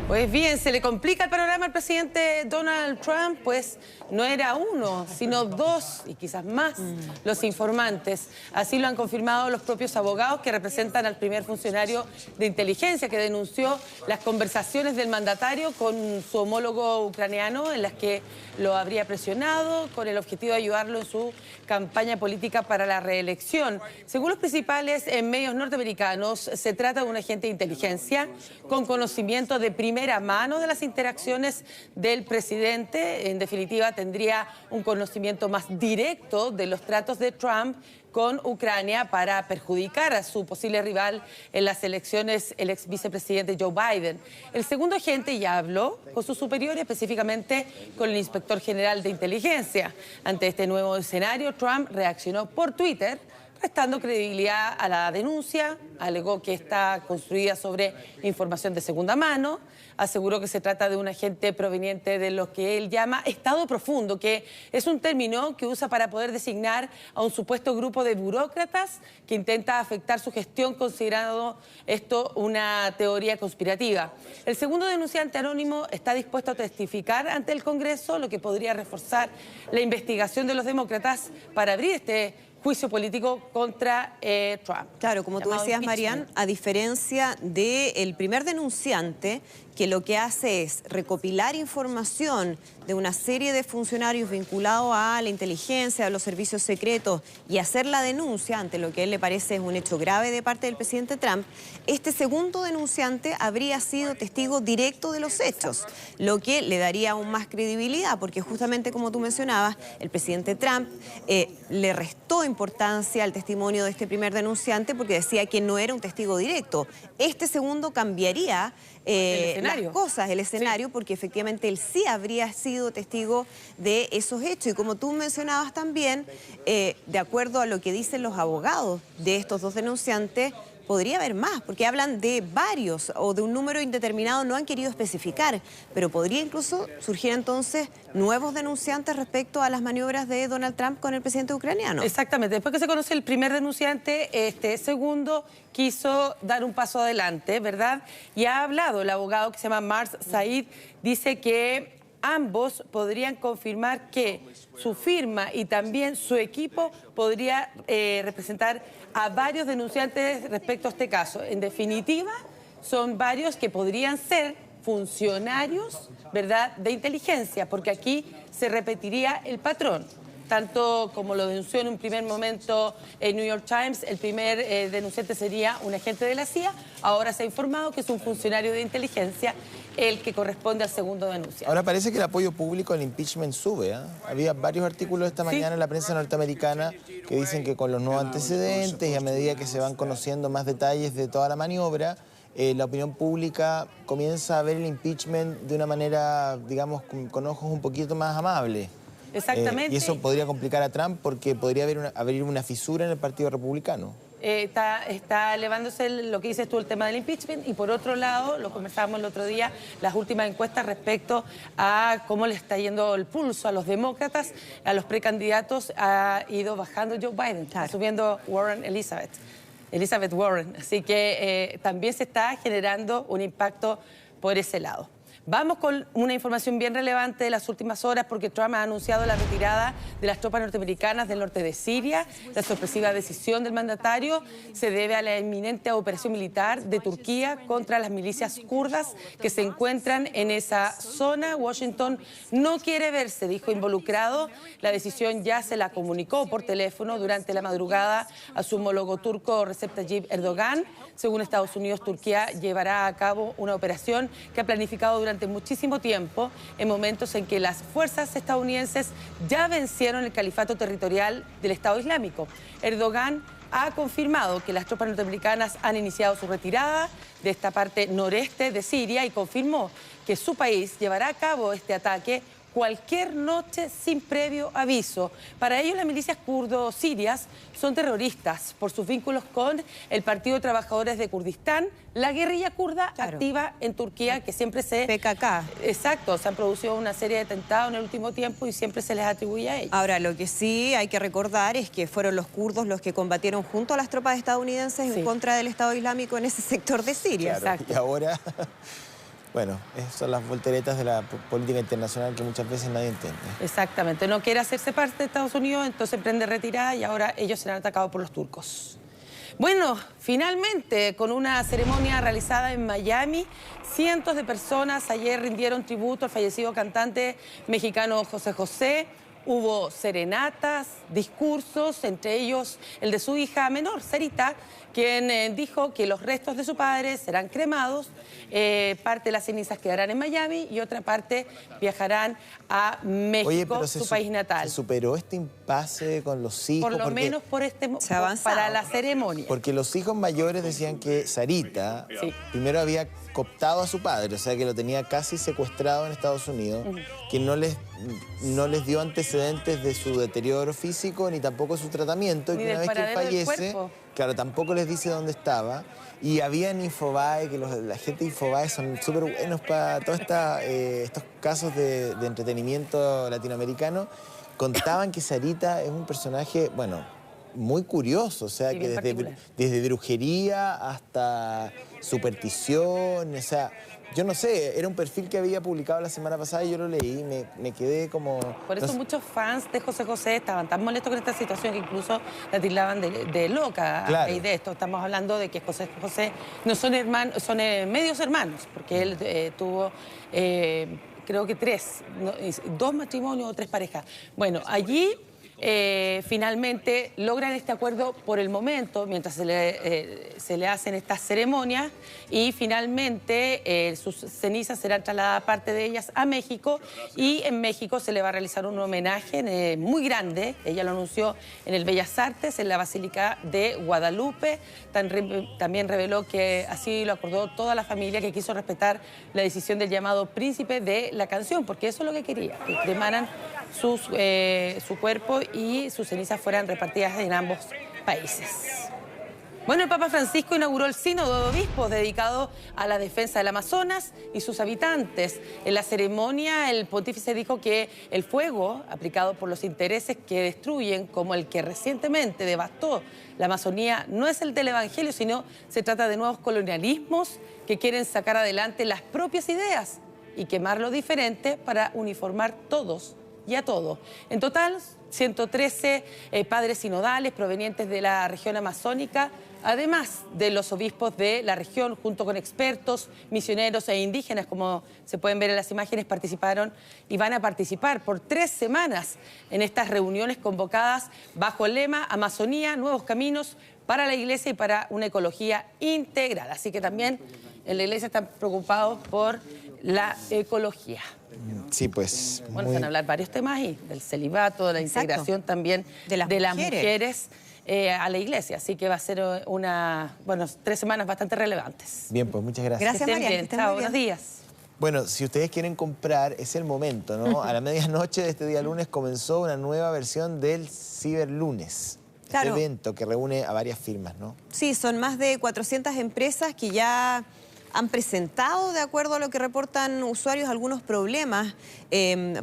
Pues bien, se le complica el panorama al presidente Donald Trump, pues no era uno, sino dos y quizás más los informantes. Así lo han confirmado los propios abogados que representan al primer funcionario de inteligencia que denunció las conversaciones del mandatario con su homólogo ucraniano en las que lo habría presionado con el objetivo de ayudarlo en su campaña política para la reelección. Según los principales medios norteamericanos, se trata de un agente de inteligencia con conocimiento de primera mano de las interacciones del presidente. En definitiva, tendría un conocimiento más directo de los tratos de Trump con Ucrania para perjudicar a su posible rival en las elecciones, el ex vicepresidente Joe Biden. El segundo agente ya habló con su superior, específicamente con el inspector general de inteligencia. Ante este nuevo escenario, Trump reaccionó por Twitter, restando credibilidad a la denuncia, alegó que está construida sobre información de segunda mano, aseguró que se trata de un agente proveniente de lo que él llama Estado profundo, que es un término que usa para poder designar a un supuesto grupo de burócratas que intenta afectar su gestión, considerando esto una teoría conspirativa. El segundo denunciante anónimo está dispuesto a testificar ante el Congreso, lo que podría reforzar la investigación de los demócratas para abrir este juicio político contra Trump. Claro, como tú decías, Marian, a diferencia del primer denunciante, que lo que hace es recopilar información de una serie de funcionarios vinculados a la inteligencia, a los servicios secretos y hacer la denuncia ante lo que a él le parece es un hecho grave de parte del presidente Trump, este segundo denunciante habría sido testigo directo de los hechos, lo que le daría aún más credibilidad, porque justamente como tú mencionabas, el presidente Trump le restó importancia al testimonio de este primer denunciante porque decía que no era un testigo directo. Este segundo cambiaría las cosas, el escenario, sí, porque efectivamente él sí habría sido testigo de esos hechos. Y como tú mencionabas también, de acuerdo a lo que dicen los abogados de estos dos denunciantes, podría haber más, porque hablan de varios o de un número indeterminado, no han querido especificar, pero podría incluso surgir entonces nuevos denunciantes respecto a las maniobras de Donald Trump con el presidente ucraniano. Exactamente, después que se conoce el primer denunciante, este segundo quiso dar un paso adelante, ¿verdad? Y ha hablado el abogado que se llama Mars Said, dice que ambos podrían confirmar que su firma y también su equipo podría representar a varios denunciantes respecto a este caso. En definitiva, son varios que podrían ser funcionarios, ¿verdad?, de inteligencia, porque aquí se repetiría el patrón. Tanto como lo denunció en un primer momento el New York Times, el primer denunciante sería un agente de la CIA. Ahora se ha informado que es un funcionario de inteligencia el que corresponde al segundo denunciante. Ahora parece que el apoyo público al impeachment sube, ¿eh? Había varios artículos esta mañana en la prensa norteamericana que dicen que con los nuevos antecedentes y a medida que se van conociendo más detalles de toda la maniobra, la opinión pública comienza a ver el impeachment de una manera, digamos, con ojos un poquito más amables. Exactamente. Y eso podría complicar a Trump porque podría haber una fisura en el Partido Republicano. Está elevándose lo que dices tú, el tema del impeachment, y por otro lado, lo conversábamos el otro día, las últimas encuestas respecto a cómo le está yendo el pulso a los demócratas, a los precandidatos, ha ido bajando Joe Biden, está subiendo Elizabeth Warren, así que también se está generando un impacto por ese lado. Vamos con una información bien relevante de las últimas horas porque Trump ha anunciado la retirada de las tropas norteamericanas del norte de Siria. La sorpresiva decisión del mandatario se debe a la inminente operación militar de Turquía contra las milicias kurdas que se encuentran en esa zona. Washington no quiere verse, dijo, involucrado. La decisión ya se la comunicó por teléfono durante la madrugada a su homólogo turco Recep Tayyip Erdogan. Según Estados Unidos, Turquía llevará a cabo una operación que ha planificado durante muchísimo tiempo, en momentos en que las fuerzas estadounidenses ya vencieron el califato territorial del Estado Islámico. Erdogan ha confirmado que las tropas norteamericanas han iniciado su retirada de esta parte noreste de Siria y confirmó que su país llevará a cabo este ataque cualquier noche sin previo aviso. Para ello, las milicias kurdo-sirias son terroristas por sus vínculos con el Partido de Trabajadores de Kurdistán, la guerrilla kurda activa en Turquía, que siempre se... PKK. Exacto, se han producido una serie de atentados en el último tiempo y siempre se les atribuye a ellos. Ahora, lo que sí hay que recordar es que fueron los kurdos los que combatieron junto a las tropas estadounidenses en contra del Estado Islámico en ese sector de Siria. Claro, y ahora... Bueno, esas son las volteretas de la política internacional que muchas veces nadie entiende. Exactamente. No quiere hacerse parte de Estados Unidos, entonces emprende retirada y ahora ellos serán atacados por los turcos. Bueno, finalmente, con una ceremonia realizada en Miami, cientos de personas ayer rindieron tributo al fallecido cantante mexicano José José. Hubo serenatas, discursos, entre ellos el de su hija menor, Sarita, quien dijo que los restos de su padre serán cremados, parte de las cenizas quedarán en Miami y otra parte viajarán a México, su país natal. ¿Se superó este impasse con los hijos? Por lo menos por para la ceremonia. Porque los hijos mayores decían que Sarita primero había cooptado a su padre, o sea que lo tenía casi secuestrado en Estados Unidos, que no les dio antecedentes de su deterioro físico ni tampoco su tratamiento, y que una vez que él fallece, claro, tampoco les dice dónde estaba. Y había en Infobae, que la gente de Infobae son súper buenos para todos estos casos de entretenimiento latinoamericano. Contaban que Sarita es un personaje, bueno, muy curioso, o sea, que desde brujería hasta superstición, o sea, yo no sé, era un perfil que había publicado la semana pasada y yo lo leí y me quedé como... Por eso muchos fans de José José estaban tan molestos con esta situación que incluso la tildaban de loca. Claro. Y de esto estamos hablando de que José José no son hermanos, son medios hermanos, porque él tuvo... creo que 2 matrimonios o 3 parejas. Bueno, allí finalmente logran este acuerdo por el momento, mientras se le hacen estas ceremonias, y finalmente sus cenizas serán trasladadas, parte de ellas, a México, y en México se le va a realizar un homenaje muy grande. Ella lo anunció en el Bellas Artes, en la Basílica de Guadalupe. También reveló que así lo acordó toda la familia, que quiso respetar la decisión del llamado príncipe de la canción, porque eso es lo que quería, que cremaran su cuerpo y sus cenizas fueran repartidas en ambos países. Bueno, el Papa Francisco inauguró el Sínodo de Obispos dedicado a la defensa del Amazonas y sus habitantes. En la ceremonia, el pontífice dijo que el fuego aplicado por los intereses que destruyen, como el que recientemente devastó la Amazonía, no es el del Evangelio, sino se trata de nuevos colonialismos que quieren sacar adelante las propias ideas y quemar lo diferente para uniformar todos y a todo. En total, 113 padres sinodales provenientes de la región amazónica, además de los obispos de la región, junto con expertos, misioneros e indígenas, como se pueden ver en las imágenes, participaron y van a participar por 3 semanas en estas reuniones convocadas bajo el lema Amazonía, nuevos caminos para la Iglesia y para una ecología integral. Así que también en la Iglesia están preocupados por la ecología. Sí, pues. Bueno, se van a hablar varios temas ahí, del celibato, de la integración también de las mujeres a la Iglesia. Así que va a ser 3 semanas bastante relevantes. Bien, pues muchas gracias. Gracias, María. Chao, buenos días. Bueno, si ustedes quieren comprar, es el momento, ¿no? A la medianoche de este día lunes comenzó una nueva versión del Ciberlunes. Claro. Este evento que reúne a varias firmas, ¿no? Sí, son más de 400 empresas que ya han presentado, de acuerdo a lo que reportan usuarios, algunos problemas.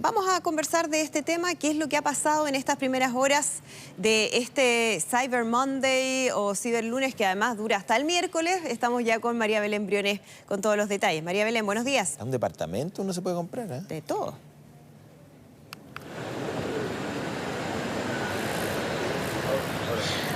Vamos a conversar de este tema, qué es lo que ha pasado en estas primeras horas de este Cyber Monday o Ciberlunes, que además dura hasta el miércoles. Estamos ya con María Belén Briones con todos los detalles. María Belén, buenos días. ¿A un departamento uno se puede comprar? De todo.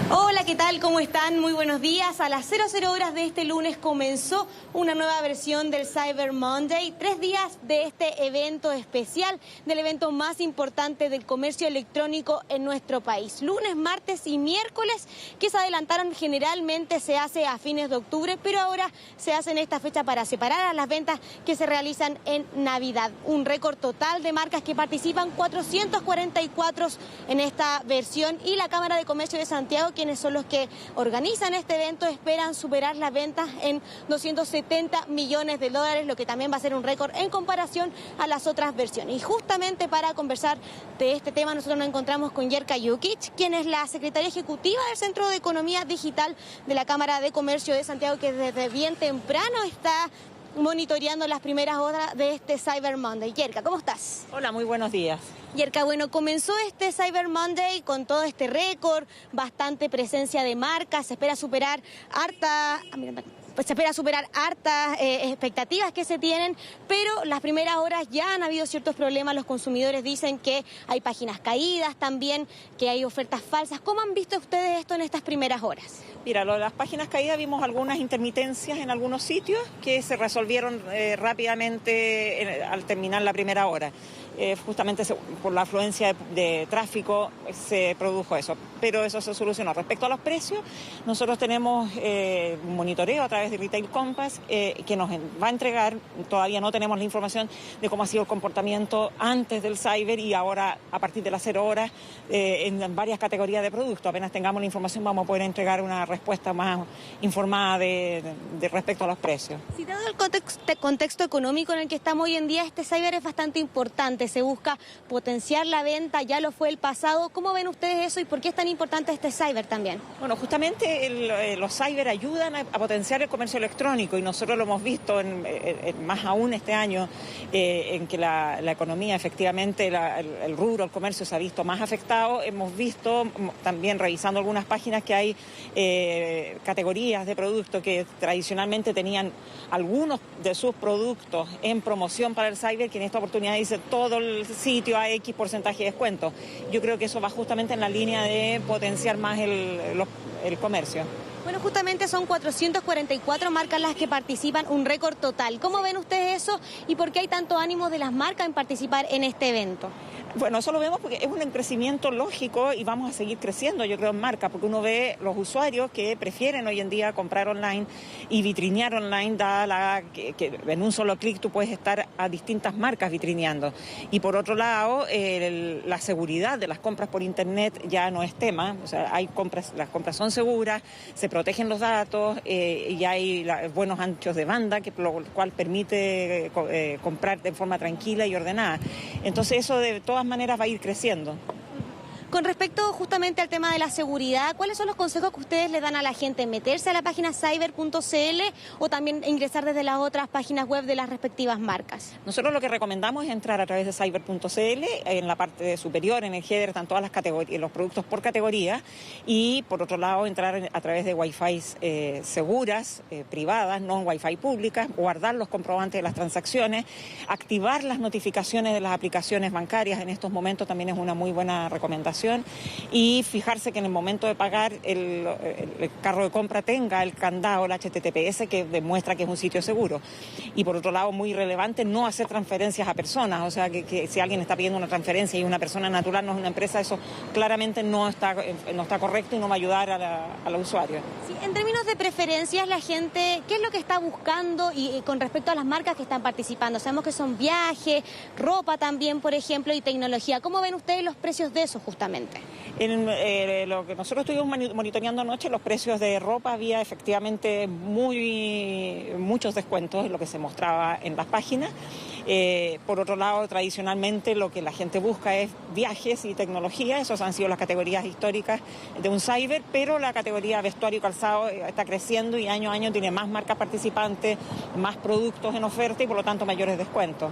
Hola, ¿qué tal? ¿Cómo están? Muy buenos días. A las 00 horas de este lunes comenzó una nueva versión del Cyber Monday. 3 días de este evento especial, del evento más importante del comercio electrónico en nuestro país. Lunes, martes y miércoles, que se adelantaron, generalmente se hace a fines de octubre, pero ahora se hace en esta fecha para separar a las ventas que se realizan en Navidad. Un récord total de marcas que participan, 444 en esta versión, y la Cámara de Comercio de Santiago, quienes son los que organizan este evento, esperan superar las ventas en 270 millones de dólares, lo que también va a ser un récord en comparación a las otras versiones. Y justamente para conversar de este tema, nosotros nos encontramos con Yerka Jukic, quien es la secretaria ejecutiva del Centro de Economía Digital de la Cámara de Comercio de Santiago, que desde bien temprano está monitoreando las primeras horas de este Cyber Monday. Yerka, ¿cómo estás? Hola, muy buenos días. Yerka, bueno, comenzó este Cyber Monday con todo este récord, bastante presencia de marcas, se espera superar hartas expectativas que se tienen, pero las primeras horas ya han habido ciertos problemas. Los consumidores dicen que hay páginas caídas también, que hay ofertas falsas. ¿Cómo han visto ustedes esto en estas primeras horas? Mira, lo de las páginas caídas, vimos algunas intermitencias en algunos sitios que se resolvieron rápidamente al terminar la primera hora. Justamente por la afluencia de tráfico se produjo eso, pero eso se solucionó. Respecto a los precios, nosotros tenemos un monitoreo a través de Retail Compass que nos va a entregar, todavía no tenemos la información de cómo ha sido el comportamiento antes del cyber y ahora a partir de las 0 horas en varias categorías de productos. Apenas tengamos la información vamos a poder entregar una respuesta más informada de respecto a los precios. Si dado el contexto económico en el que estamos hoy en día, este cyber es bastante importante. Se busca potenciar la venta, ya lo fue el pasado. ¿Cómo ven ustedes eso y por qué es tan importante este cyber también? Bueno, justamente los cyber ayudan a potenciar el comercio electrónico y nosotros lo hemos visto más aún este año en que la economía, efectivamente, el rubro, el comercio se ha visto más afectado. Hemos visto también, revisando algunas páginas, que hay categorías de productos que tradicionalmente tenían algunos de sus productos en promoción para el cyber, que en esta oportunidad dice todo el sitio a X porcentaje de descuento. Yo creo que eso va justamente en la línea de potenciar más el comercio. Bueno, justamente son 444 marcas las que participan, un récord total. ¿Cómo ven ustedes eso y por qué hay tanto ánimo de las marcas en participar en este evento? Bueno, eso lo vemos porque es un crecimiento lógico y vamos a seguir creciendo, yo creo, en marca, porque uno ve los usuarios que prefieren hoy en día comprar online y vitrinear online, dada que en un solo clic tú puedes estar a distintas marcas vitrineando. Y por otro lado, la seguridad de las compras por internet ya no es tema, o sea, las compras son seguras, se protegen los datos y hay buenos anchos de banda, lo cual permite comprar de forma tranquila y ordenada. Entonces eso de todas maneras va a ir creciendo. con respecto justamente al tema de la seguridad, ¿cuáles son los consejos que ustedes le dan a la gente? ¿Meterse a la página cyber.cl o también ingresar desde las otras páginas web de las respectivas marcas? Nosotros lo que recomendamos es entrar a través de cyber.cl, en la parte superior, en el header, están todas las categorías, los productos por categoría, y por otro lado entrar a través de Wi-Fi seguras, privadas, no en Wi-Fi públicas, guardar los comprobantes de las transacciones, activar las notificaciones de las aplicaciones bancarias en estos momentos también es una muy buena recomendación, y fijarse que en el momento de pagar el carro de compra tenga el candado, el HTTPS, que demuestra que es un sitio seguro. Y por otro lado, muy relevante, no hacer transferencias a personas, o sea que si alguien está pidiendo una transferencia y una persona natural no es una empresa, eso claramente no está correcto y no va a ayudar a la usuario. Sí, en términos de preferencias, la gente, ¿qué es lo que está buscando y con respecto a las marcas que están participando? Sabemos que son viajes, ropa también, por ejemplo, y tecnología. ¿Cómo ven ustedes los precios de eso justamente? En lo que nosotros estuvimos monitoreando anoche, los precios de ropa, había efectivamente muchos descuentos en lo que se mostraba en las páginas. Por otro lado, tradicionalmente lo que la gente busca es viajes y tecnología, esas han sido las categorías históricas de un cyber, pero la categoría vestuario y calzado está creciendo y año a año tiene más marcas participantes, más productos en oferta y por lo tanto mayores descuentos.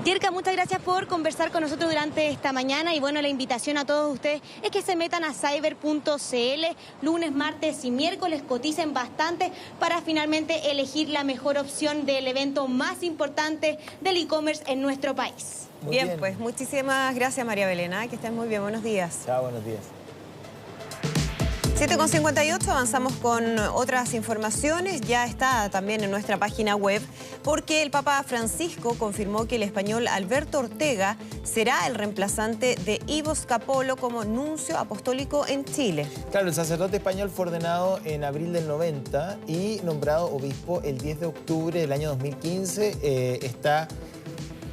Yerka, muchas gracias por conversar con nosotros durante esta mañana y bueno, la invitación a todos ustedes es que se metan a cyber.cl lunes, martes y miércoles, coticen bastante para finalmente elegir la mejor opción del evento más importante del e-commerce en nuestro país. Bien, pues muchísimas gracias María Belén, que estén muy bien, buenos días. Chao, buenos días. 7:58, avanzamos con otras informaciones. Ya está también en nuestra página web porque el Papa Francisco confirmó que el español Alberto Ortega será el reemplazante de Ivo Scapolo como nuncio apostólico en Chile. Claro, el sacerdote español fue ordenado en abril del 90 y nombrado obispo el 10 de octubre del año 2015. Está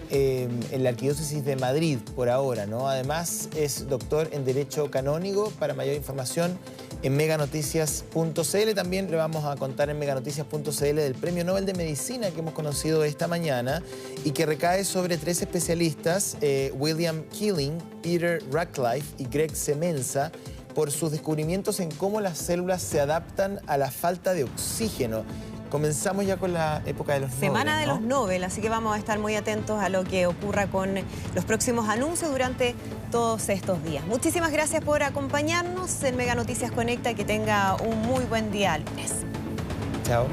en la Arquidiócesis de Madrid por ahora, ¿no? Además es doctor en Derecho Canónico. Para mayor información en meganoticias.cl. También le vamos a contar en meganoticias.cl del Premio Nobel de Medicina que hemos conocido esta mañana y que recae sobre 3 especialistas, William Killing, Peter Ratcliffe y Greg Semenza, por sus descubrimientos en cómo las células se adaptan a la falta de oxígeno. Comenzamos ya con la época de los Nobel, Semana de los Nobel, así que vamos a estar muy atentos a lo que ocurra con los próximos anuncios durante todos estos días. Muchísimas gracias por acompañarnos en Mega Noticias Conecta y que tenga un muy buen día lunes. Chao.